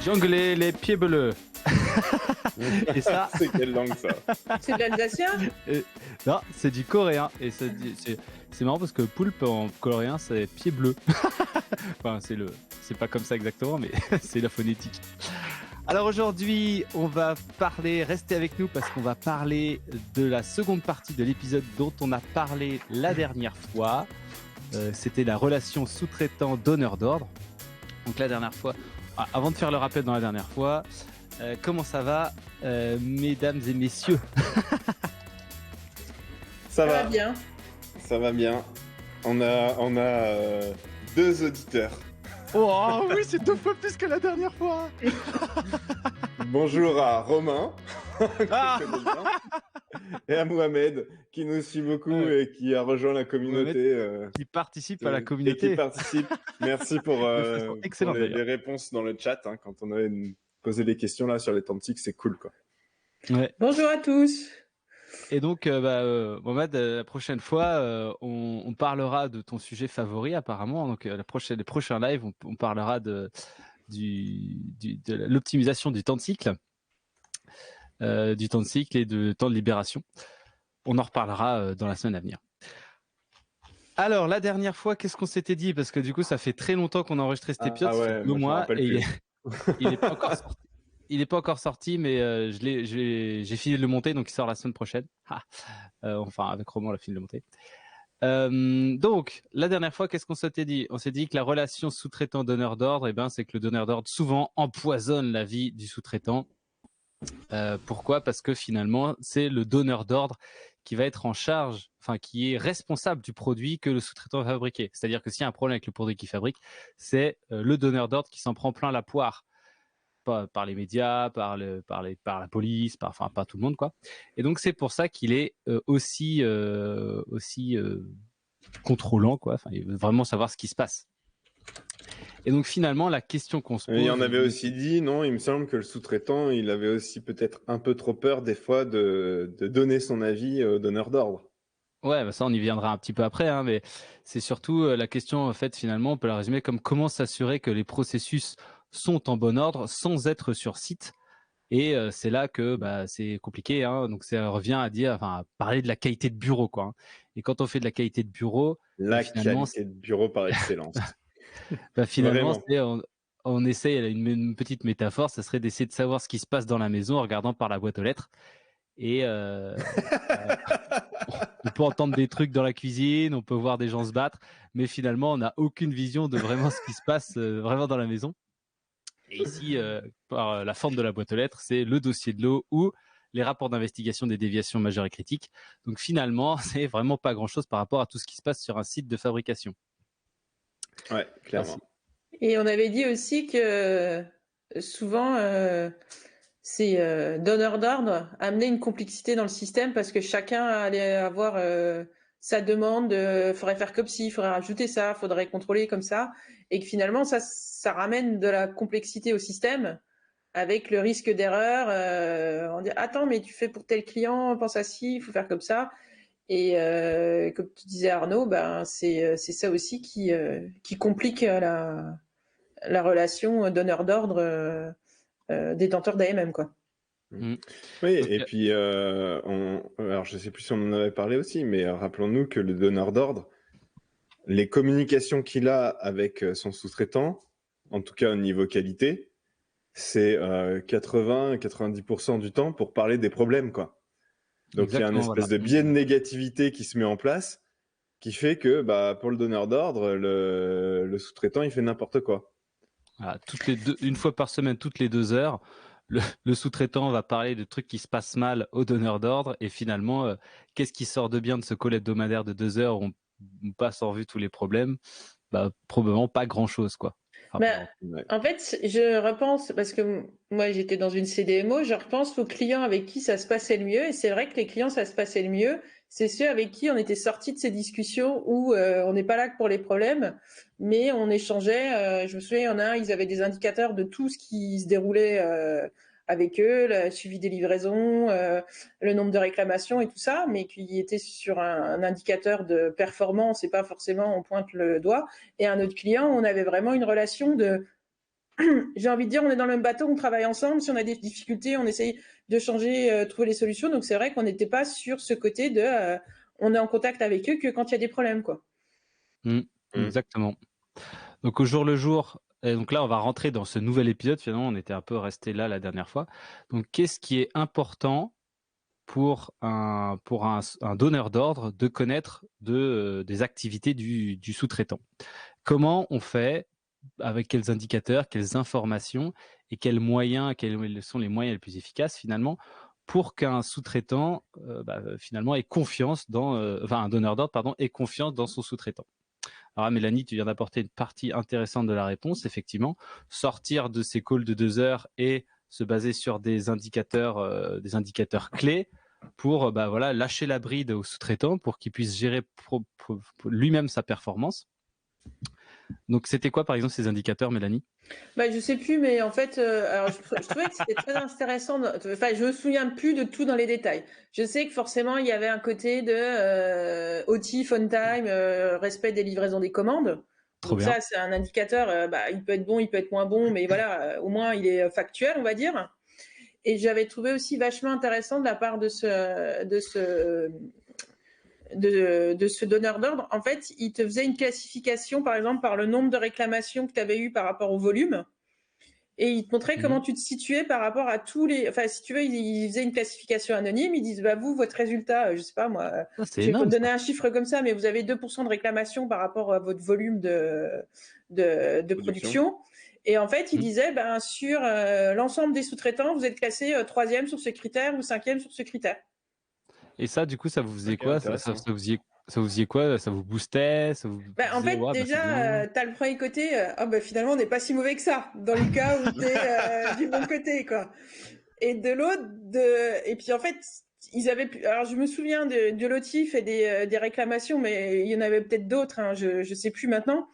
Jongler les pieds bleus. Et ça, C'est quelle langue ça? C'est de l'alsacien? non, c'est du coréen. Et c'est marrant parce que poulpe en coréen, c'est pied bleu. Enfin, c'est pas comme ça exactement, mais c'est la phonétique. Alors aujourd'hui, on va parler, restez avec nous parce qu'on va parler de la seconde partie de l'épisode dont on a parlé la dernière fois. C'était la relation sous-traitant-donneur d'ordre. Donc la dernière fois, avant de faire le rappel dans la dernière fois, comment ça va, mesdames et messieurs? Ça va bien. Ça va bien. On a deux auditeurs. Oh oui, c'est 2 fois plus que la dernière fois. Bonjour à Romain Ah et à Mohamed qui nous suit beaucoup et qui a rejoint la communauté. qui participe à la communauté. Et qui participe. Merci pour, excellent, les réponses dans le chat. Hein, quand on avait posé des questions là sur les tantiques, c'est cool quoi. Ouais. Bonjour à tous. Et donc, Mohamed, la prochaine fois, on parlera de ton sujet favori apparemment. Donc, les prochains lives, on parlera de l'optimisation du temps de cycle, et de temps de libération. On en reparlera dans la semaine à venir. Alors, la dernière fois, qu'est-ce qu'on s'était dit? Parce que du coup, ça fait très longtemps qu'on a enregistré cet épisode, ouais, 2 mois, et plus. il n'est pas encore sorti. Il n'est pas encore sorti, mais j'ai fini de le monter, donc il sort la semaine prochaine. Enfin, avec Romain, on a fini de le monter. Donc, la dernière fois, qu'est-ce qu'on s'était dit? On s'est dit que la relation sous-traitant-donneur d'ordre, c'est que le donneur d'ordre souvent empoisonne la vie du sous-traitant. Pourquoi? Parce que finalement, c'est le donneur d'ordre qui va être en charge, enfin qui est responsable du produit que le sous-traitant va fabriquer. C'est-à-dire que s'il y a un problème avec le produit qu'il fabrique, c'est le donneur d'ordre qui s'en prend plein la poire. Par les médias, par la police, par tout le monde quoi. Et donc c'est pour ça qu'il est aussi contrôlant quoi. Enfin, il veut vraiment savoir ce qui se passe. Et donc finalement la question qu'on se pose. Il en avait aussi dit, non, il me semble que le sous-traitant, il avait aussi peut-être un peu trop peur des fois de donner son avis au donneur d'ordre. Ouais, ça on y viendra un petit peu après, hein, mais c'est surtout la question en fait finalement on peut la résumer comme comment s'assurer que les processus sont en bon ordre sans être sur site. Et c'est là que c'est compliqué, hein. Donc ça revient à parler de la qualité de bureau, quoi. Hein. Et quand on fait de la qualité de bureau, La finalement, qualité de bureau par excellence. finalement, Vraiment. on essaye une petite métaphore, ça serait d'essayer de savoir ce qui se passe dans la maison en regardant par la boîte aux lettres. Et on peut entendre des trucs dans la cuisine, on peut voir des gens se battre, mais finalement, on n'a aucune vision de vraiment ce qui se passe vraiment dans la maison. Et ici, par la forme de la boîte aux lettres, c'est le dossier de l'eau ou les rapports d'investigation des déviations majeures et critiques. Donc finalement, c'est vraiment pas grand-chose par rapport à tout ce qui se passe sur un site de fabrication. Ouais, clairement. Merci. Et on avait dit aussi que souvent, ces donneurs d'ordre amenaient une complexité dans le système parce que chacun allait avoir sa demande, faudrait faire comme ci, faudrait rajouter ça, faudrait contrôler comme ça, et que finalement ça ramène de la complexité au système avec le risque d'erreur. On dit attends, mais tu fais pour tel client, pense à ci, il faut faire comme ça. Et comme tu disais Arnaud, c'est ça aussi qui complique la relation donneur d'ordre détenteur d'AMM quoi. Oui, et puis alors je sais plus si on en avait parlé aussi, mais rappelons-nous que le donneur d'ordre, les communications qu'il a avec son sous-traitant, en tout cas au niveau qualité, c'est 80-90% du temps pour parler des problèmes, quoi. Donc il y a une espèce de biais de négativité qui se met en place, qui fait que pour le donneur d'ordre, le sous-traitant il fait n'importe quoi. Voilà, une fois par semaine, toutes les 2 heures, le sous-traitant va parler de trucs qui se passent mal au donneur d'ordre et finalement, qu'est-ce qui sort de bien de ce call hebdomadaire de 2 heures où on passe en revue tous les problèmes? Probablement pas grand-chose, quoi. En fait, je repense, parce que moi j'étais dans une CDMO, je repense aux clients avec qui ça se passait le mieux, et c'est vrai que les clients ça se passait le mieux, c'est ceux avec qui on était sortis de ces discussions où on n'est pas là que pour les problèmes, mais on échangeait. Je me souviens, il y en a un, ils avaient des indicateurs de tout ce qui se déroulait avec eux, le suivi des livraisons, le nombre de réclamations et tout ça, mais qui était sur un indicateur de performance et pas forcément on pointe le doigt. Et un autre client, on avait vraiment une relation de j'ai envie de dire, on est dans le même bateau, on travaille ensemble. Si on a des difficultés, on essaye de changer, trouver les solutions. Donc c'est vrai qu'on n'était pas sur ce côté de on est en contact avec eux que quand il y a des problèmes, quoi. Exactement. Donc au jour le jour, et donc là on va rentrer dans ce nouvel épisode. Finalement, on était un peu resté là la dernière fois. Donc qu'est-ce qui est important pour un donneur d'ordre de connaître des activités du sous-traitant? Comment on fait? Avec quels indicateurs, quelles informations et quels sont les moyens les plus efficaces finalement pour qu'un sous-traitant finalement ait confiance un donneur d'ordre pardon, ait confiance dans son sous-traitant. Alors Mélanie, tu viens d'apporter une partie intéressante de la réponse, effectivement, sortir de ces calls de 2 heures et se baser sur des indicateurs clés pour lâcher la bride au sous-traitant pour qu'il puisse gérer lui-même sa performance. Donc, c'était quoi, par exemple, ces indicateurs, Mélanie? Je sais plus, mais en fait, alors je trouvais que c'était très intéressant. Enfin, je me souviens plus de tout dans les détails. Je sais que forcément, il y avait un côté de OTIF, on time, respect des livraisons des commandes. Trop Donc bien. ça, c'est un indicateur. Il peut être bon, il peut être moins bon, mais voilà, au moins il est factuel, on va dire. Et j'avais trouvé aussi vachement intéressant de la part de ce donneur d'ordre. En fait, il te faisait une classification, par exemple, par le nombre de réclamations que tu avais eu par rapport au volume. Et il te montrait comment tu te situais par rapport à tous les. Enfin, si tu veux, il faisait une classification anonyme. Ils disent, vous, votre résultat, je sais pas moi, c'est je vais énorme, te donner ça. un chiffre comme ça, mais vous avez 2% de réclamations par rapport à votre volume de production. Et en fait, il disait, sur l'ensemble des sous-traitants, vous êtes classé 3e sur ce critère ou 5e sur ce critère. Et ça, du coup, ça vous faisait quoi? Ça vous faisait quoi? Ça vous boostait? Ça vous En disait, fait, ouais, c'est bien. déjà, tu as le premier côté, finalement, on n'est pas si mauvais que ça, dans le cas où tu es du bon côté, quoi. Et de l'autre, et puis en fait, ils avaient alors je me souviens de l'OTIF et des réclamations, mais il y en avait peut-être d'autres, hein, je sais plus maintenant.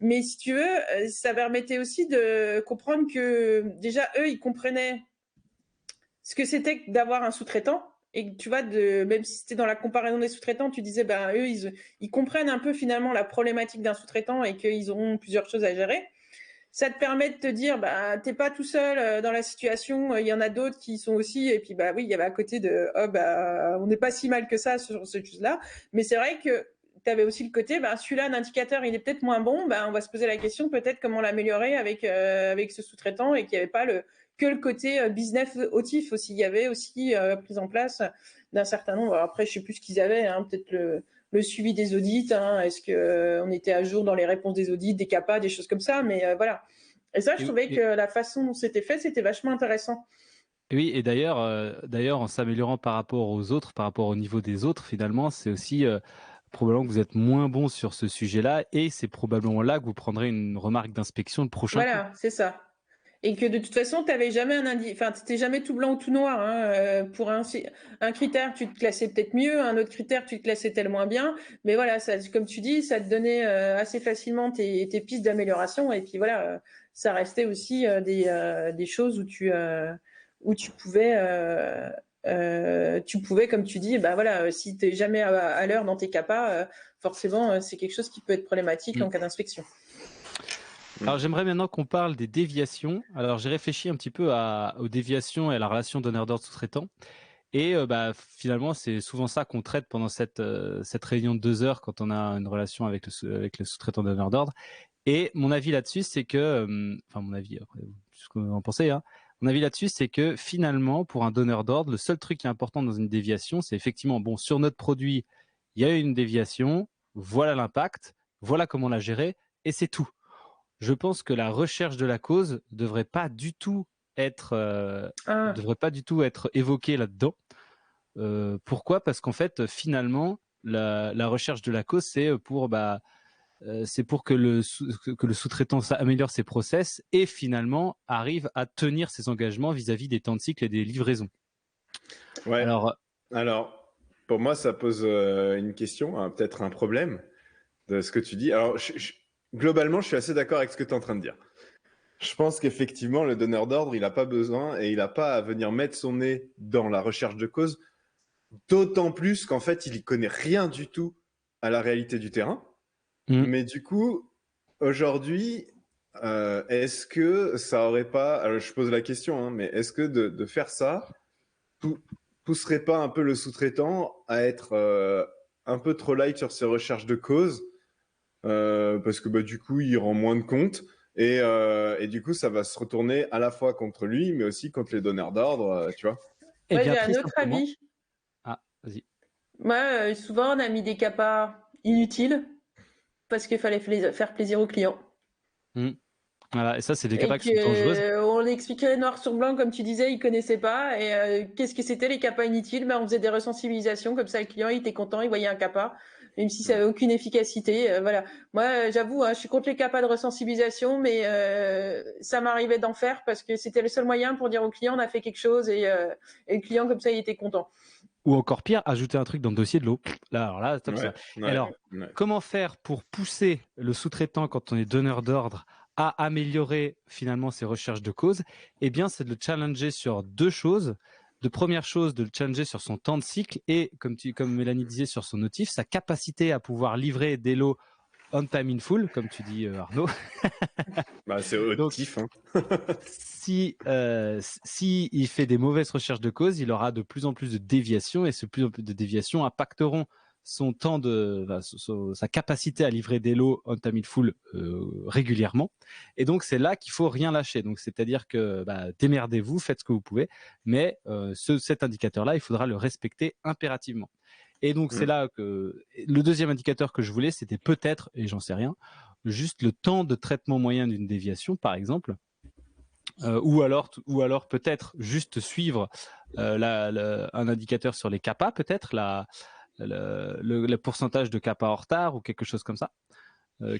Mais si tu veux, ça permettait aussi de comprendre que déjà, eux, ils comprenaient ce que c'était que d'avoir un sous-traitant. Et tu vois, même si c'était dans la comparaison des sous-traitants, tu disais, eux, ils comprennent un peu finalement la problématique d'un sous-traitant et qu'ils auront plusieurs choses à gérer. Ça te permet de te dire, t'es pas tout seul dans la situation, il y en a d'autres qui sont aussi, et puis oui, il y avait à côté de, on n'est pas si mal que ça sur cette chose-là, mais c'est vrai que tu avais aussi le côté, celui-là, l'indicateur, il est peut-être moins bon, on va se poser la question peut-être comment l'améliorer avec ce sous-traitant et qu'il n'y avait pas que le côté business OTIF aussi, il y avait aussi prise en place d'un certain nombre, alors après je sais plus ce qu'ils avaient, hein, peut-être le suivi des audits, hein, est-ce qu'on était à jour dans les réponses des audits, des CAPA, des choses comme ça, mais voilà. Et ça, je trouvais que la façon dont c'était fait, c'était vachement intéressant. Oui, et d'ailleurs, en s'améliorant par rapport aux autres, par rapport au niveau des autres, finalement, c'est aussi probablement que vous êtes moins bon sur ce sujet-là, et c'est probablement là que vous prendrez une remarque d'inspection le prochain coup. Voilà, c'est ça. Et que de toute façon, tu n'avais jamais t'étais jamais tout blanc ou tout noir, hein. Pour un critère, tu te classais peut-être mieux, un autre critère, tu te classais tellement bien. Mais voilà, ça, comme tu dis, ça te donnait assez facilement tes pistes d'amélioration. Et puis voilà, ça restait aussi des choses où tu pouvais, comme tu dis, si tu n'es jamais à l'heure dans tes CAPA, forcément, c'est quelque chose qui peut être problématique en cas d'inspection. Alors j'aimerais maintenant qu'on parle des déviations. Alors j'ai réfléchi un petit peu aux déviations et à la relation donneur d'ordre sous-traitant. Et finalement, c'est souvent ça qu'on traite pendant cette réunion de 2 heures quand on a une relation avec le sous-traitant donneur d'ordre. Et mon avis là-dessus, c'est que, mon avis, après, ce que vous en pensez, hein, mon avis là-dessus, c'est que finalement, pour un donneur d'ordre, le seul truc qui est important dans une déviation, c'est effectivement, bon, sur notre produit, il y a eu une déviation, voilà l'impact, voilà comment la gérer, et c'est tout. Je pense que la recherche de la cause devrait pas du tout être évoquée là-dedans. Pourquoi? Parce qu'en fait, finalement, la recherche de la cause, c'est pour que le sous-traitant améliore ses process et finalement arrive à tenir ses engagements vis-à-vis des temps de cycle et des livraisons. Ouais. Alors, pour moi, ça pose une question, peut-être un problème de ce que tu dis. Alors, globalement, je suis assez d'accord avec ce que tu es en train de dire. Je pense qu'effectivement, le donneur d'ordre, il n'a pas besoin et il n'a pas à venir mettre son nez dans la recherche de cause, d'autant plus qu'en fait, il n'y connaît rien du tout à la réalité du terrain. Mais du coup, aujourd'hui, est-ce que ça aurait pas, alors je pose la question, hein, mais est-ce que de faire ça pousserait pas un peu le sous-traitant à être un peu trop light sur ses recherches de cause, parce que du coup il rend moins de compte et du coup ça va se retourner à la fois contre lui mais aussi contre les donneurs d'ordre, tu vois. Eh Moi, bien, j'ai un très autre simplement. avis. Ah, vas-y. Moi, souvent, on a mis des CAPA inutiles parce qu'il fallait faire plaisir aux clients. Voilà, et ça, c'est des Et capas qui sont dangereuses. on expliquait noir sur blanc, comme tu disais, ils connaissaient pas. Et qu'est-ce que c'était les CAPA inutiles? On faisait des resensibilisations, comme ça le client il était content, il voyait un CAPA, même si ça avait aucune efficacité. Voilà. Moi, j'avoue, hein, je suis contre les CAPA de resensibilisation, mais ça m'arrivait d'en faire parce que c'était le seul moyen pour dire au client on a fait quelque chose et le client comme ça il était content. Ou encore pire, ajouter un truc dans le dossier de l'eau. Là, alors là, top ça. Ouais, Alors, ouais. comment faire pour pousser le sous-traitant quand on est donneur d'ordre à améliorer finalement ses recherches de cause? Eh bien, c'est de le challenger sur deux choses. De première chose, de le challenger sur son temps de cycle et, comme Mélanie disait, sur son notif, sa capacité à pouvoir livrer des lots on time in full, comme tu dis, Arnaud. C'est Donc, autif, hein. si il fait des mauvaises recherches de cause, il aura de plus en plus de déviations et ce plus en plus de déviations impacteront son temps sa capacité à livrer des lots on time in full régulièrement. Et donc c'est là qu'il faut rien lâcher. Donc c'est-à-dire que démerdez-vous, faites ce que vous pouvez, mais cet indicateur-là, il faudra le respecter impérativement. Et donc c'est là que le deuxième indicateur que je voulais, c'était peut-être, et j'en sais rien, juste le temps de traitement moyen d'une déviation, par exemple. Ou alors peut-être juste suivre un indicateur sur les CAPA, peut-être le pourcentage de CAPA en retard ou quelque chose comme ça,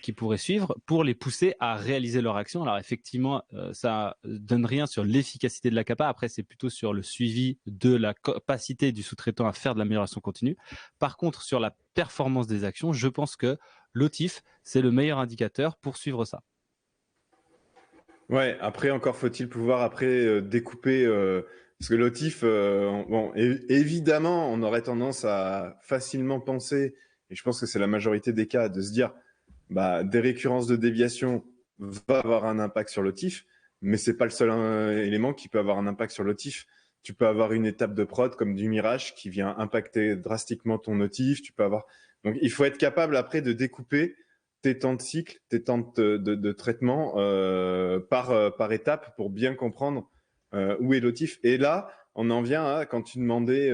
qui pourrait suivre pour les pousser à réaliser leur action. Alors effectivement, ça donne rien sur l'efficacité de la CAPA. Après, c'est plutôt sur le suivi de la capacité du sous-traitant à faire de l'amélioration continue. Par contre, sur la performance des actions, je pense que l'OTIF, c'est le meilleur indicateur pour suivre ça. Ouais, après, encore faut-il pouvoir découper, parce que l'OTIF, évidemment, on aurait tendance à facilement penser, et je pense que c'est la majorité des cas, de se dire, des récurrences de déviation va avoir un impact sur l'OTIF, mais c'est pas le seul élément qui peut avoir un impact sur l'OTIF. Tu peux avoir une étape de prod comme du mirage qui vient impacter drastiquement ton OTIF. Donc, il faut être capable après de découper tes temps de cycle, tes temps de traitement par étape pour bien comprendre où est l'OTIF. Et là, on en vient à quand tu demandais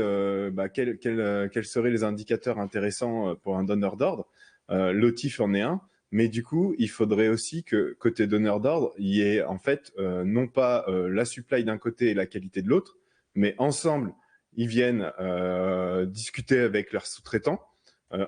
quels seraient les indicateurs intéressants pour un donneur d'ordre. L'OTIF en est un, mais du coup, il faudrait aussi que côté donneur d'ordre, il y ait en fait non pas la supply d'un côté et la qualité de l'autre, mais ensemble, ils viennent discuter avec leurs sous-traitants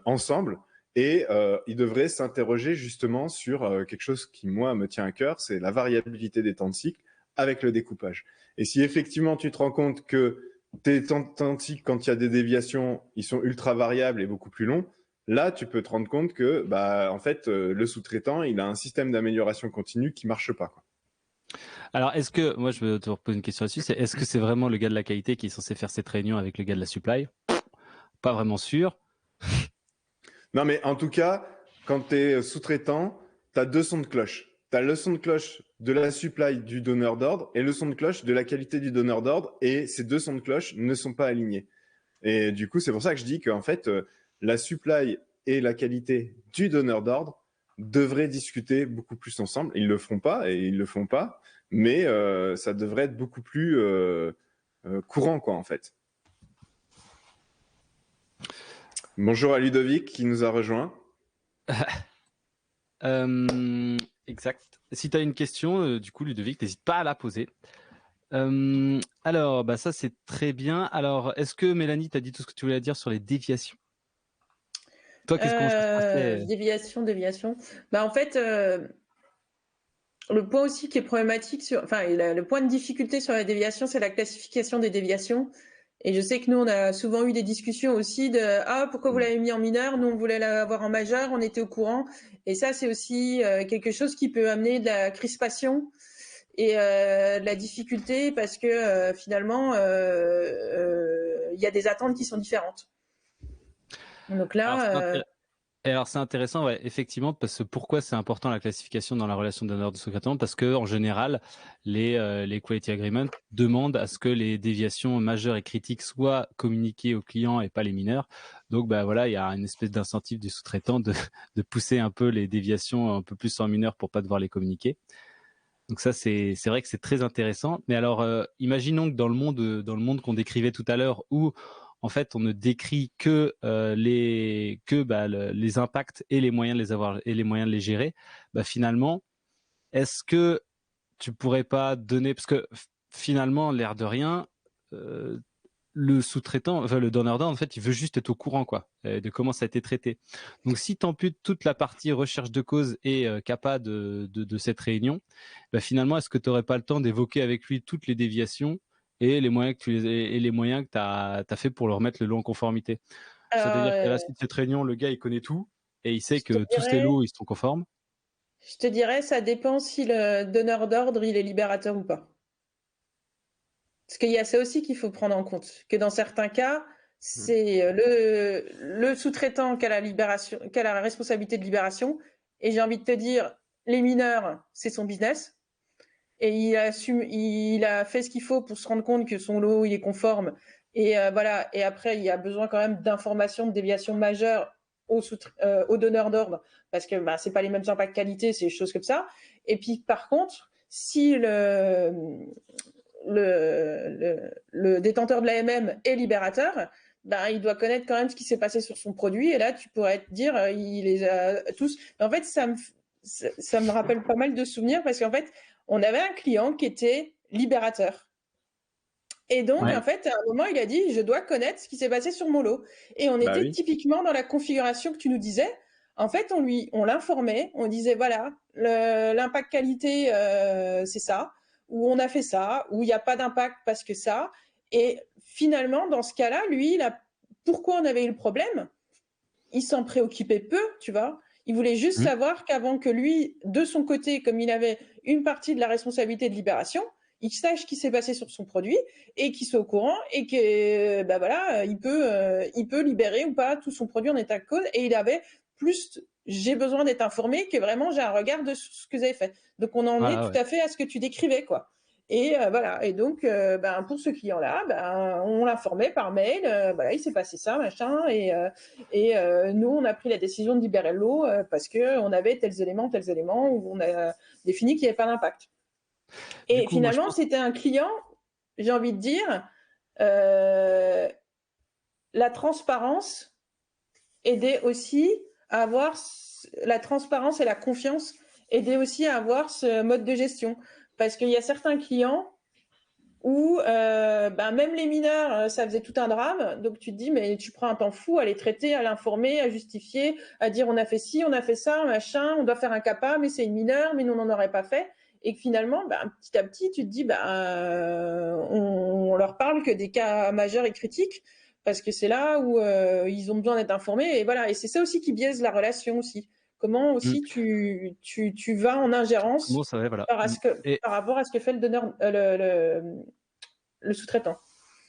ensemble. Et il devrait s'interroger justement sur quelque chose qui, moi, me tient à cœur, c'est la variabilité des temps de cycle avec le découpage. Et si effectivement tu te rends compte que tes temps de cycle, quand il y a des déviations, ils sont ultra variables et beaucoup plus longs, là, tu peux te rendre compte que, en fait, le sous-traitant, il a un système d'amélioration continue qui marche pas, quoi. Alors, moi, je vais te reposer une question là-dessus, est-ce que c'est vraiment le gars de la qualité qui est censé faire cette réunion avec le gars de la supply? Pas vraiment sûr. Non, mais en tout cas, quand tu es sous-traitant, tu as deux sons de cloche. Tu as le son de cloche de la supply du donneur d'ordre et le son de cloche de la qualité du donneur d'ordre. Et ces deux sons de cloche ne sont pas alignés. Et du coup, c'est pour ça que je dis qu'en fait, la supply et la qualité du donneur d'ordre devraient discuter beaucoup plus ensemble. Ils le feront pas et ils le font pas, mais ça devrait être beaucoup plus courant, quoi, en fait. Bonjour à Ludovic qui nous a rejoint. Exact. Si tu as une question, du coup, Ludovic, n'hésite pas à la poser. Alors, ça, c'est très bien. Alors, est-ce que Mélanie, tu as dit tout ce que tu voulais dire sur les déviations? Toi, comment ça se passait? Déviation. En fait, le point aussi qui est problématique le point de difficulté sur la déviation, c'est la classification des déviations. Et je sais que nous, on a souvent eu des discussions aussi de pourquoi vous l'avez mis en mineur? Nous, on voulait l'avoir en majeur, on était au courant. Et ça, c'est aussi quelque chose qui peut amener de la crispation et de la difficulté parce que finalement, il y a des attentes qui sont différentes. Donc là, Et alors c'est intéressant, ouais, effectivement, parce que pourquoi c'est important la classification dans la relation donneur de sous-traitant? Parce que en général, les quality agreements demandent à ce que les déviations majeures et critiques soient communiquées aux clients et pas les mineurs. Donc bah voilà, il y a une espèce d'incentive du sous-traitant de pousser un peu les déviations un peu plus en mineur pour pas devoir les communiquer. Donc ça c'est vrai que c'est très intéressant. Mais alors imaginons que dans le monde qu'on décrivait tout à l'heure où en fait, on ne décrit que les impacts et les moyens de les avoir et les moyens de les gérer. Bah, finalement, est-ce que tu pourrais pas donner parce que finalement, l'air de rien, le sous-traitant, enfin le donneur d'ordre, en fait, il veut juste être au courant quoi, de comment ça a été traité. Donc, si tu amputes toute la partie recherche de cause et CAPA de cette réunion, bah, finalement, est-ce que tu n'aurais pas le temps d'évoquer avec lui toutes les déviations et les moyens que tu as fait pour leur remettre le lot en conformité? C'est-à-dire qu'à Alors, la suite de cette réunion, le gars, il connaît tout et il sait je te que tous ces dirais, lots, ils sont conformes. ça dépend si le donneur d'ordre, il est libérateur ou pas. Parce qu'il y a ça aussi qu'il faut prendre en compte, que dans certains cas, c'est le sous-traitant qui a la responsabilité de libération. Et j'ai envie de te dire, les mineurs, c'est son business. Et il a fait ce qu'il faut pour se rendre compte que son lot, il est conforme. Et voilà. Et après, il y a besoin quand même d'informations de déviation majeure au donneur d'ordre, parce que bah, c'est pas les mêmes impacts qualité, c'est des choses comme ça. Et puis, par contre, si le détenteur de l'AMM est libérateur, ben, il doit connaître quand même ce qui s'est passé sur son produit. Et là, tu pourrais te dire, il les a tous. Mais en fait, ça me rappelle pas mal de souvenirs parce qu'en fait, on avait un client qui était libérateur. Et donc, Ouais. en fait, à un moment, il a dit, je dois connaître ce qui s'est passé sur mon lot. Et on Bah était oui. typiquement dans la configuration que tu nous disais. En fait, on l'informait, on disait, voilà, l'impact qualité, c'est ça, ou on a fait ça, ou il n'y a pas d'impact parce que ça. Et finalement, dans ce cas-là, lui, pourquoi on avait eu le problème? Il s'en préoccupait peu, tu vois. Il voulait juste Mmh. savoir qu'avant que lui, de son côté, comme il avait une partie de la responsabilité de libération, il sache ce qui s'est passé sur son produit et qu'il soit au courant et que bah voilà, il peut libérer ou pas tout son produit en état de cause. Et il avait plus, j'ai besoin d'être informé que vraiment j'ai un regard de ce que vous avez fait. Donc on en est Ah tout ouais. à fait à ce que tu décrivais, quoi. Et voilà. Et donc, ben, pour ce client-là, ben, on l'informait par mail. Voilà, il s'est passé ça, machin. Et nous, on a pris la décision de libérer le lot parce qu'on avait tels éléments, où on a défini qu'il n'y avait pas d'impact. Du Et coup, moi, je finalement, pense c'était un client, j'ai envie de dire, euh, la transparence aidait aussi à avoir, la transparence et la confiance aidaient aussi à avoir ce mode de gestion. Parce qu'il y a certains clients où ben même les mineurs, ça faisait tout un drame. Donc tu te dis, mais tu prends un temps fou à les traiter, à l'informer, à justifier, à dire on a fait ci, on a fait ça, machin, on doit faire un CAPA, mais c'est une mineure, mais nous on n'en aurait pas fait. Et que finalement, ben, petit à petit, tu te dis, ben, on leur parle que des cas majeurs et critiques, parce que c'est là où ils ont besoin d'être informés. Et voilà, et c'est ça aussi qui biaise la relation aussi. Comment mmh, aussi tu vas en comment ingérence ça va, voilà. Mmh et par rapport à ce que fait le donneur, le sous-traitant.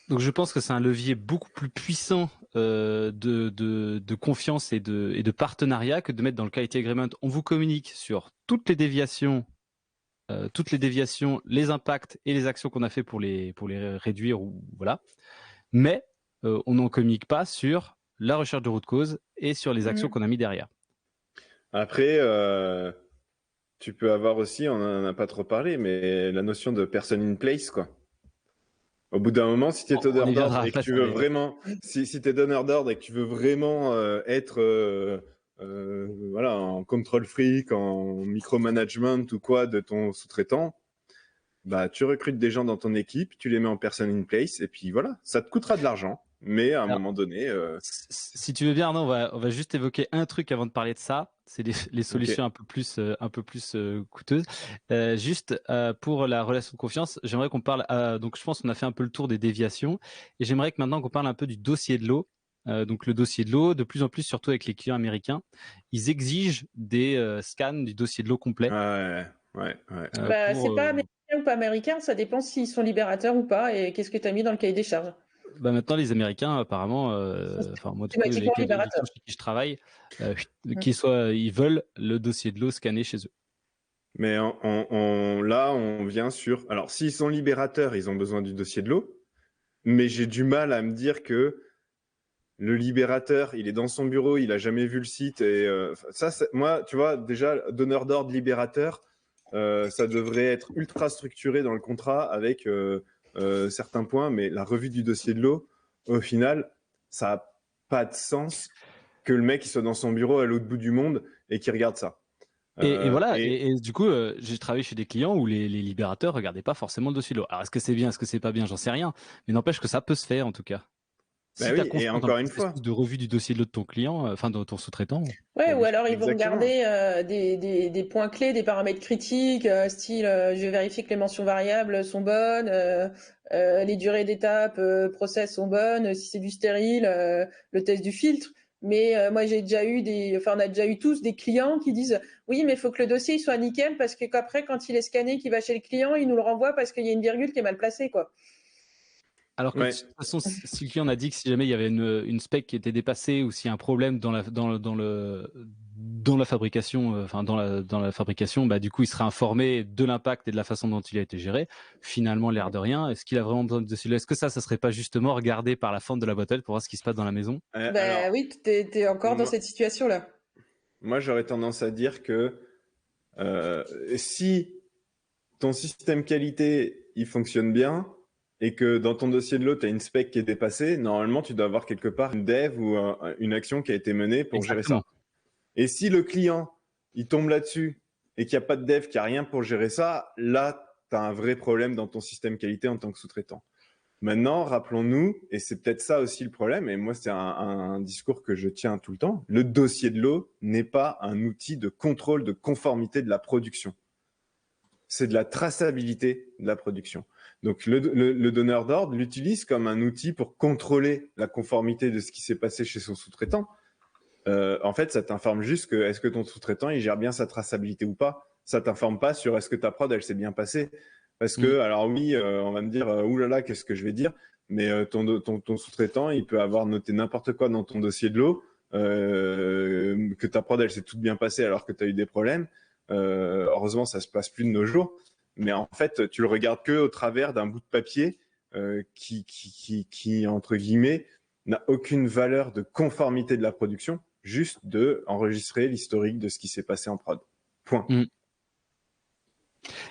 donc je pense que c'est un levier beaucoup plus puissant de confiance et de partenariat que de mettre dans le quality agreement. On vous communique sur toutes les déviations, les impacts et les actions qu'on a fait pour les réduire ou voilà. Mais on n'en communique pas sur la recherche de root cause et sur les actions Mmh. qu'on a mis derrière. Après, tu peux avoir aussi, on en a pas trop parlé, mais la notion de person in place, quoi. Au bout d'un moment, si tu es On donneur y d'ordre viendra et que après, tu ça veux va y venir. vraiment, si t'es donneur d'ordre et que tu veux vraiment être voilà, en control freak, en micromanagement ou quoi de ton sous-traitant, bah tu recrutes des gens dans ton équipe, tu les mets en person in place et puis voilà, ça te coûtera de l'argent, mais à un Alors, moment donné, si tu veux bien, Arnaud, on va juste évoquer un truc avant de parler de ça. C'est les ok. solutions un peu plus coûteuses. Juste pour la relation de confiance, j'aimerais qu'on parle. Donc, je pense qu'on a fait un peu le tour des déviations, et j'aimerais que maintenant qu'on parle un peu du dossier de l'eau. Donc, le dossier de l'eau, de plus en plus, surtout avec les clients américains, ils exigent des scans du dossier de l'eau complet Ouais, ouais, ouais. Bah, pour. c'est pas américain ou pas américain, ça dépend s'ils sont libérateurs ou pas et qu'est-ce que tu as mis dans le cahier des charges. Bah maintenant, les Américains, apparemment, enfin moi, du coup, Automatiquement les clients libérateur. chez qui je travaille, ils veulent le dossier de l'eau scanné chez eux. Mais là, on vient sur. Alors, s'ils sont libérateurs, ils ont besoin du dossier de l'eau. Mais j'ai du mal à me dire que le libérateur, il est dans son bureau, il a jamais vu le site. Et moi, tu vois, déjà, donneur d'ordre, libérateur, ça devrait être ultra structuré dans le contrat avec certains points. Mais la revue du dossier de l'eau, au final, ça n'a pas de sens que le mec il soit dans son bureau à l'autre bout du monde et qu'il regarde ça. Et voilà, Et et du coup, j'ai travaillé chez des clients où les libérateurs regardaient pas forcément le dossier de l'eau. Alors, est-ce que c'est bien, est-ce que c'est pas bien, j'en sais rien. Mais n'empêche que ça peut se faire, en tout cas. bah Si tu as oui, et confiance dans le encore une processus fois. de revue du dossier de l'eau de ton client, enfin de ton sous-traitant. Ouais, ou alors ils vont Exactement. regarder des points clés, des paramètres critiques, style je vais vérifier que les mentions variables sont bonnes, les durées d'étape process sont bonnes, si c'est du stérile, le test du filtre. Mais moi j'ai déjà eu on a déjà eu tous des clients qui disent oui, mais il faut que le dossier il soit nickel parce que qu'après quand il est scanné, qu'il va chez le client, il nous le renvoie parce qu'il y a une virgule qui est mal placée, quoi. Alors que de Ouais. toute façon, si le client a dit que si jamais il y avait une spec qui était dépassée ou s'il y a un problème dans la fabrication, enfin dans la fabrication, bah du coup il serait informé de l'impact et de la façon dont il a été géré. Finalement, l'air de rien, est-ce qu'il a vraiment besoin de dossier? Est-ce que ça serait pas justement regarder par la fente de la boîte pour voir ce qui se passe dans la maison? Ben Alors, oui, t'es encore dans moi, cette situation-là. moi, j'aurais tendance à dire que si ton système qualité il fonctionne bien et que dans ton dossier de l'eau, tu as une spec qui est dépassée, normalement, tu dois avoir quelque part une dev ou une action qui a été menée pour gérer Exactement. ça. Et si le client, il tombe là-dessus et qu'il n'y a pas de dev, qu'il n'y a rien pour gérer ça, là, tu as un vrai problème dans ton système qualité en tant que sous-traitant. Maintenant, rappelons-nous, et c'est peut-être ça aussi le problème, et moi c'est un discours que je tiens tout le temps, le dossier de l'eau n'est pas un outil de contrôle de conformité de la production. C'est de la traçabilité de la production. Donc le donneur d'ordre l'utilise comme un outil pour contrôler la conformité de ce qui s'est passé chez son sous-traitant. En fait, ça t'informe juste que est-ce que ton sous-traitant il gère bien sa traçabilité ou pas. Ça t'informe pas sur est-ce que ta prod elle s'est bien passée. Parce que, alors oui, on va me dire, oulala, qu'est-ce que je vais dire, mais ton sous-traitant, il peut avoir noté n'importe quoi dans ton dossier de l'eau, que ta prod, elle s'est toute bien passée alors que tu as eu des problèmes. Heureusement, ça se passe plus de nos jours. Mais en fait, tu le regardes que au travers d'un bout de papier qui, entre guillemets, n'a aucune valeur de conformité de la production, juste de enregistrer l'historique de ce qui s'est passé en prod. Point. Mm.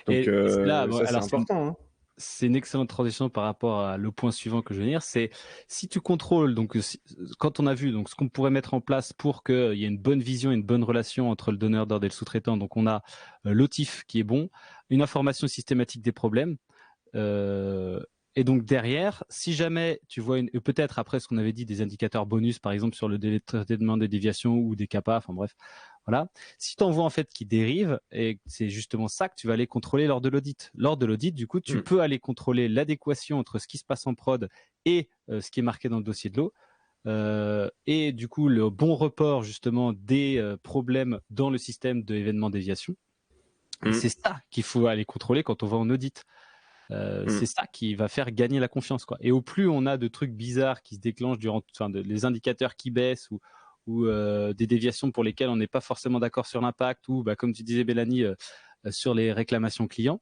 Donc Et c'est là, ça, c'est alors important. Hein. c'est une excellente transition par rapport à le point suivant que je veux dire. C'est si tu contrôles, donc quand on a vu donc ce qu'on pourrait mettre en place pour qu'il y ait une bonne vision, une bonne relation entre le donneur d'ordre et le sous-traitant. Donc on a l'OTIF qui est bon, une information systématique des problèmes. Et donc derrière, si jamais tu vois peut-être après ce qu'on avait dit des indicateurs bonus, par exemple sur le délai de traitement des déviations ou des CAPA, enfin bref, voilà. Si tu en vois en fait qui dérivent, et c'est justement ça que tu vas aller contrôler lors de l'audit. Lors de l'audit, du coup, tu peux aller contrôler l'adéquation entre ce qui se passe en prod et ce qui est marqué dans le dossier de l'eau. Et du coup, le bon report justement des problèmes dans le système d'événements déviation. Et c'est ça qu'il faut aller contrôler quand on va en audit. C'est ça qui va faire gagner la confiance, quoi. Et au plus on a de trucs bizarres qui se déclenchent les indicateurs qui baissent ou des déviations pour lesquelles on n'est pas forcément d'accord sur l'impact ou, bah, comme tu disais, Mélanie, sur les réclamations clients,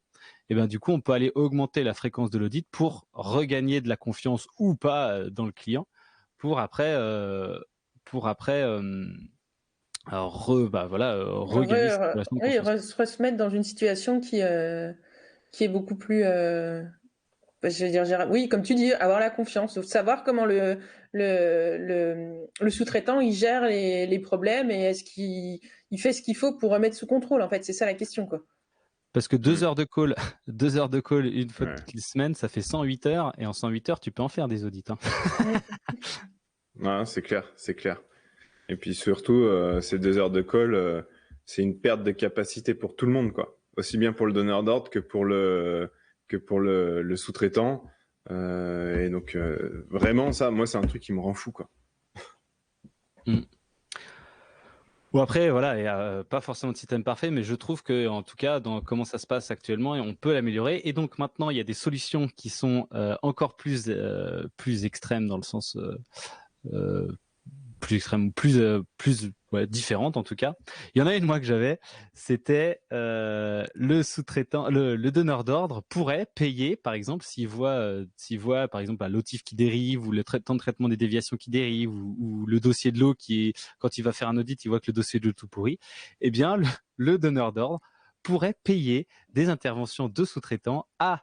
et ben du coup, on peut aller augmenter la fréquence de l'audit pour regagner de la confiance ou pas dans le client pour après, regagner cette relation de confiance. Se mettre dans une situation qui est beaucoup plus je veux dire, oui, comme tu dis, avoir la confiance, savoir comment le sous-traitant il gère les problèmes et est-ce qu'il fait ce qu'il faut pour remettre sous contrôle. En fait, c'est ça la question, quoi. Parce que 2 heures de call, 2 heures de call une fois toutes les semaines, ça fait 108 heures. Et en 108 heures, tu peux en faire des audits. Hein. Ouais, c'est clair, c'est clair. Et puis surtout, ces 2 heures de call, c'est une perte de capacité pour tout le monde, quoi. Aussi bien pour le donneur d'ordre que pour le sous-traitant. Et donc vraiment, ça, moi, c'est un truc qui me rend fou, quoi. Ou après, voilà, et pas forcément de système parfait, mais je trouve que, en tout cas, dans comment ça se passe actuellement, on peut l'améliorer. Et donc maintenant, il y a des solutions qui sont encore plus extrêmes dans le sens euh, plus extrême, plus différente en tout cas. Il y en a une moi que j'avais, c'était le sous-traitant, le donneur d'ordre pourrait payer par exemple s'il voit par exemple un lotif qui dérive ou le temps de traitement des déviations qui dérive ou le dossier de l'eau qui est quand il va faire un audit, il voit que le dossier de l'eau est tout pourri. Eh bien le donneur d'ordre pourrait payer des interventions de sous-traitants à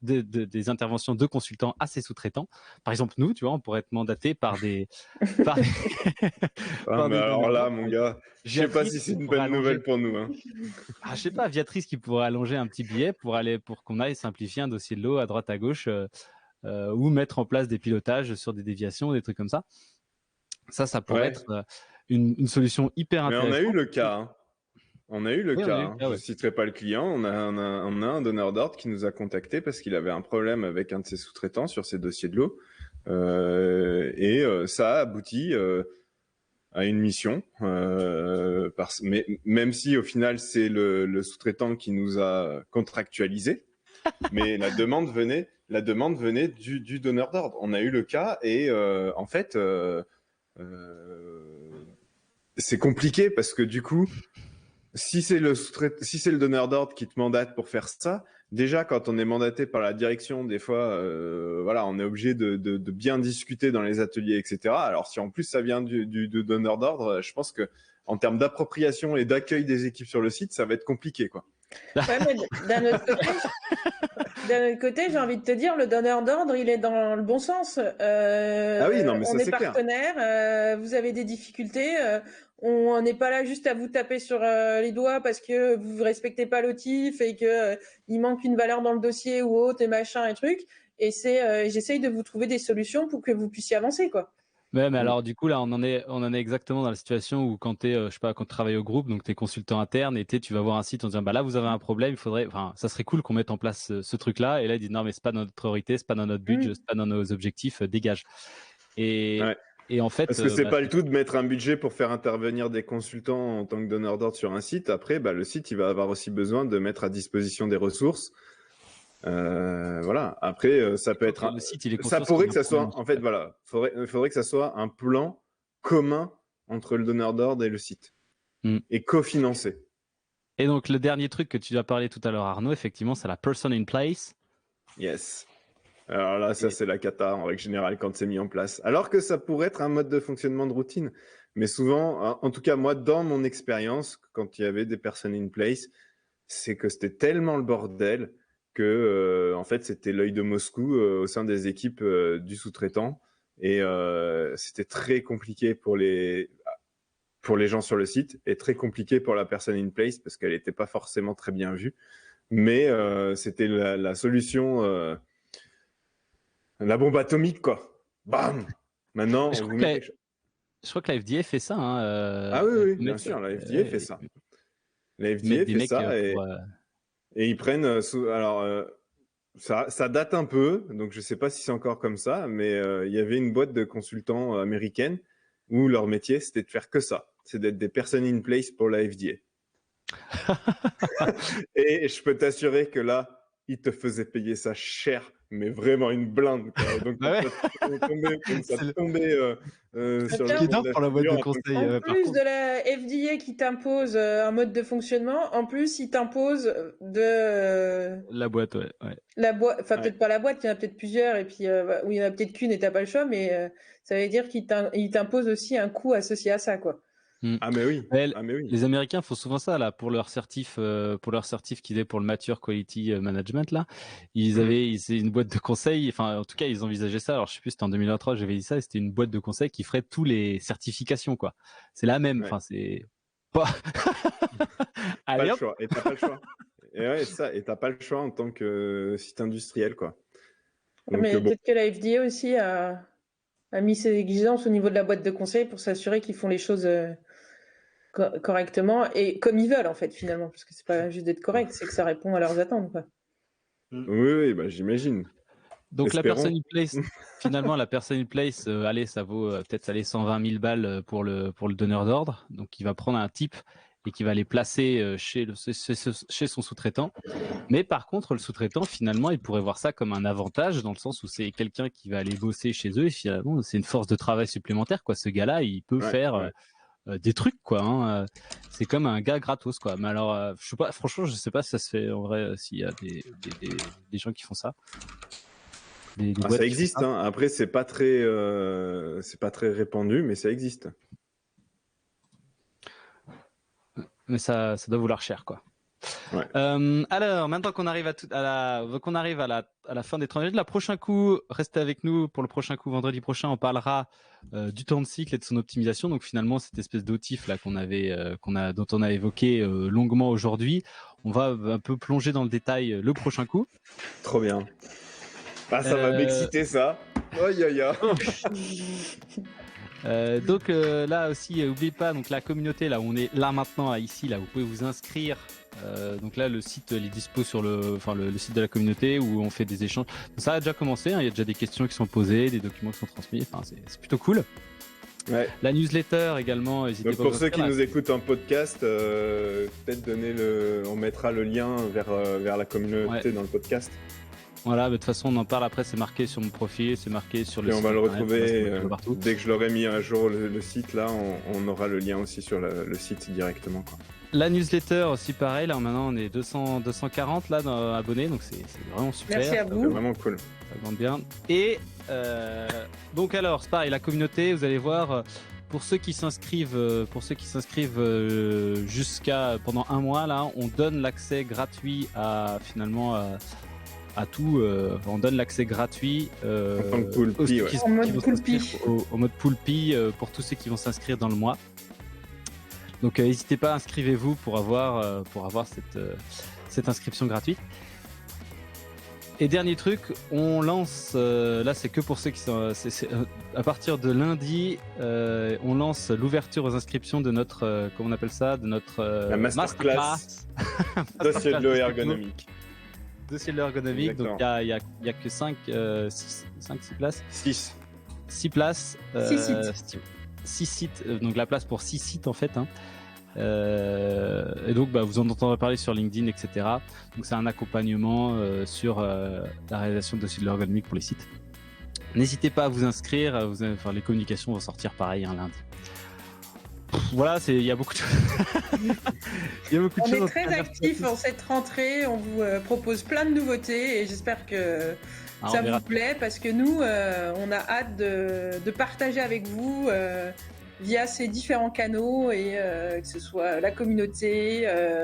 des interventions de consultants à ses sous-traitants. Par exemple, nous, tu vois, on pourrait être mandaté par des, Ah, par mais des alors donneurs là, d'ordre. mon gars, je sais pas si c'est une bonne nouvelle pour nous. Hein. Je sais pas, Viatrice qui pourrait allonger un petit billet pour qu'on aille simplifier un dossier de l'eau à droite à gauche ou mettre en place des pilotages sur des déviations, des trucs comme ça. Ça pourrait Ouais, être une solution hyper mais on a eu intéressante. le cas. Hein. On a eu le Oui, on a cas. eu le Hein. cas, Je ouais. citerai pas le client. On a un donneur d'ordre qui nous a contacté parce qu'il avait un problème avec un de ses sous-traitants sur ses dossiers de l'eau. Ça a abouti à une mission. Mais même si au final c'est le sous-traitant qui nous a contractualisé, mais la demande venait du donneur d'ordre. On a eu le cas et en fait, c'est compliqué parce que du coup, si c'est le donneur d'ordre qui te mandate pour faire ça, déjà quand on est mandaté par la direction, des fois, voilà, on est obligé de bien discuter dans les ateliers, etc. Alors si en plus ça vient du donneur d'ordre, je pense que en termes d'appropriation et d'accueil des équipes sur le site, ça va être compliqué, quoi. Ouais, mais d'un autre côté, j'ai envie de te dire, le donneur d'ordre, il est dans le bon sens. Ah oui, non, mais On ça est c'est clair. partenaires, vous avez des difficultés, on n'est pas là juste à vous taper sur les doigts parce que vous respectez pas l'OTIF et que il manque une valeur dans le dossier ou autre et machin et truc. Et j'essaye de vous trouver des solutions pour que vous puissiez avancer, quoi. Ouais, mais Mm. alors du coup là on en est exactement dans la situation où quand t'es je sais pas quand tu travailles au groupe donc t'es consultant interne et tu vas voir un site en disant bah là vous avez un problème il faudrait enfin ça serait cool qu'on mette en place ce truc là et là ils disent non mais c'est pas dans notre priorité c'est pas dans notre budget Mm. c'est pas dans nos objectifs dégage et Ouais. et en fait Parce que c'est bah, pas le tout de mettre un budget pour faire intervenir des consultants en tant que donneur d'ordre sur un site. Après, bah, le site, il va avoir aussi besoin de mettre à disposition des ressources. Voilà. Après, ça peut être, le site il est ça conscient qu'il pourrait y a que un ça problème soit, en fait, voilà, faudrait que ça soit un plan commun entre le donneur d'ordre et le site Mm. et cofinancé. Et donc le dernier truc que tu as parlé tout à l'heure Arnaud effectivement c'est la person in place. Yes. Alors là, ça Et- c'est la cata en règle générale quand c'est mis en place. Alors que ça pourrait être un mode de fonctionnement de routine. Mais souvent, en tout cas moi, dans mon expérience, quand il y avait des personnes in place, c'est que c'était tellement le bordel que en fait c'était l'œil de Moscou au sein des équipes du sous-traitant et c'était très compliqué pour les gens sur le site et très compliqué pour la personne in place parce qu'elle n'était pas forcément très bien vue. Mais c'était la solution, la bombe atomique quoi. Bam. Maintenant Je on crois vous que met la, quelque chose. je crois que la FDA fait ça hein, Ah oui oui, bien mettre, sûr, la FDA fait ça. La mettre FDA des fait mecs ça et ils prennent alors ça date un peu, donc je sais pas si c'est encore comme ça, mais il y avait une boîte de consultants américaine où leur métier c'était de faire que ça, c'est d'être des personnes in place pour la FDA. Et je peux t'assurer que là, ils te faisaient payer ça cher, mais vraiment une blinde, quoi. Donc bah ouais. comme ça C'est le tombait sur truc le Attends, compte énorme de la pour la boîte figure de en tant que... conseil en par plus contre. de la FDA qui t'impose un mode de fonctionnement, en plus, il t'impose de La boîte, ouais. la boîte, enfin Ouais. peut-être pas la boîte, il y en a peut-être plusieurs, et puis ou il y en a peut-être qu'une et t'as pas le choix, mais ça veut dire il t'impose aussi un coût associé à ça, quoi. Mm. Ah mais oui, Ouais, ah mais oui. les Américains font souvent ça là pour leur certif qu'ils aient pour le Mature Quality Management là. C'est une boîte de conseil. Enfin, en tout cas, ils envisageaient ça. Alors, je sais plus, c'était en 2023, j'avais dit ça. C'était une boîte de conseil qui ferait tous les certifications quoi. C'est la même. Ouais. Enfin, c'est pas. Pas Allez le hop. choix, et t'as pas le choix. Et ouais, ça, et t'as pas le choix en tant que site industriel, quoi. Donc Mais bon, peut-être que la FDA aussi a mis ses exigences au niveau de la boîte de conseil pour s'assurer qu'ils font les choses correctement et comme ils veulent en fait finalement, parce que c'est pas juste d'être correct, c'est que ça répond à leurs attentes, quoi. oui, oui, bah j'imagine. Donc la Espérons. personne in place, finalement la personne in place, allez, ça vaut peut-être 120 000 balles pour le donneur d'ordre. Donc il va prendre un type et qui va les placer chez son sous-traitant. Mais par contre, le sous-traitant, finalement, il pourrait voir ça comme un avantage dans le sens où c'est quelqu'un qui va aller bosser chez eux et finalement, c'est une force de travail supplémentaire, quoi. Ce gars-là, il peut faire des trucs, quoi. Hein. C'est comme un gars gratos, quoi. Mais alors, je sais pas, franchement, je sais pas si ça se fait en vrai, s'il y a des gens qui font ça. Des boîtes Ça qui existe, font ça. hein. Après, c'est pas très répandu, mais ça existe. Mais ça doit vouloir cher, quoi. Ouais. Alors, maintenant qu'on arrive à la fin des 30 minutes, le prochain coup, restez avec nous pour le prochain coup. Vendredi prochain, on parlera du temps de cycle et de son optimisation. Donc finalement, cette espèce d'outil là dont on a évoqué longuement aujourd'hui, on va un peu plonger dans le détail le prochain coup. Trop bien. Ah, ça va m'exciter, ça. Aïe, aïe, aïe. Donc là aussi, n'oubliez pas donc la communauté là où on est là maintenant ici là, vous pouvez vous inscrire. Donc là le site il est dispo sur le site de la communauté où on fait des échanges. Donc, ça a déjà commencé, hein, il y a déjà des questions qui sont posées, des documents qui sont transmis. Enfin c'est plutôt cool. Ouais. La newsletter également. N'hésitez Donc pas pour ceux qui nous écoutent en podcast, peut-être on mettra le lien vers la communauté dans le podcast. Voilà, de toute façon on en parle après, c'est marqué sur mon profil, c'est marqué sur le et site. On va le retrouver partout. Dès que je l'aurai mis à jour le site, là, on aura le lien aussi sur le site directement, quoi. La newsletter aussi pareil, là maintenant on est 240 là abonnés, donc c'est vraiment super. Merci à vous. C'est vraiment cool. Ça augmente bien. Et donc alors, c'est pareil, la communauté, vous allez voir, pour ceux qui s'inscrivent jusqu'à pendant un mois là, on donne l'accès gratuit à tout. On donne l'accès gratuit en tant que poulpi, au mode poulpi pour tous ceux qui vont s'inscrire dans le mois. Donc n'hésitez pas, inscrivez-vous pour avoir cette inscription gratuite. Et dernier truc, on lance, là c'est que pour ceux qui sont, à partir de lundi, on lance l'ouverture aux inscriptions de notre, comment on appelle ça, de notre la masterclass dossier de l'eau ergonomique. Dossier de l'eau ergonomique, donc il y a que 6 places. 6 places. 6 sites. 6 sites, donc la place pour 6 sites en fait. Hein. Et donc vous en entendrez parler sur LinkedIn, etc. Donc c'est un accompagnement sur la réalisation de dossiers de l'ergonomique pour les sites. N'hésitez pas à vous inscrire, les communications vont sortir pareil un lundi. Voilà, il y a beaucoup de choses. On est très actifs en cette rentrée, on vous propose plein de nouveautés et j'espère que ça vous plaît parce que nous, on a hâte de partager avec vous via ces différents canaux et que ce soit la communauté,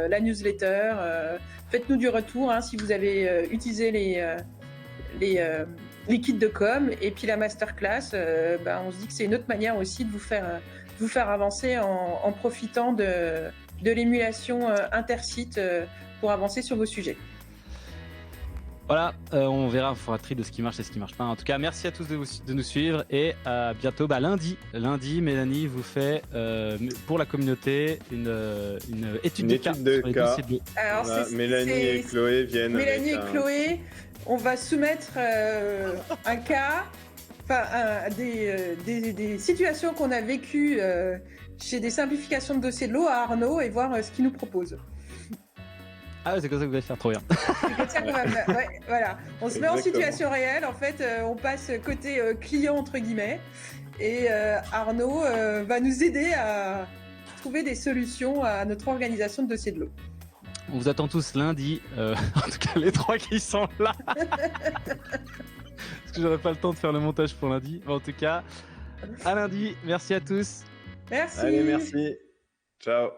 la newsletter. Faites-nous du retour si vous avez utilisé les kits de com et puis la masterclass. On se dit que c'est une autre manière aussi de vous faire avancer en profitant de l'émulation intersite pour avancer sur vos sujets. Voilà, on verra, on fera tri de ce qui marche et ce qui marche pas. En tout cas, merci à tous de nous suivre et à bientôt. Lundi, Mélanie vous fait pour la communauté une étude de cas. Alors, Mélanie et Chloé viennent. Mélanie et Chloé, on va soumettre un cas, des situations qu'on a vécues chez des simplifications de dossiers de l'eau à Arnaud et voir ce qu'il nous propose. Ah, c'est comme ça que vous allez faire, trop bien. C'est comme ça qu'on va faire. Ouais, voilà. On se met en situation réelle. En fait, on passe côté client entre guillemets, et Arnaud va nous aider à trouver des solutions à notre organisation de dossier de l'eau. On vous attend tous lundi. En tout cas, les 3 qui sont là. Parce que j'aurai pas le temps de faire le montage pour lundi. Mais en tout cas, à lundi. Merci à tous. Merci. Allez, merci. Ciao.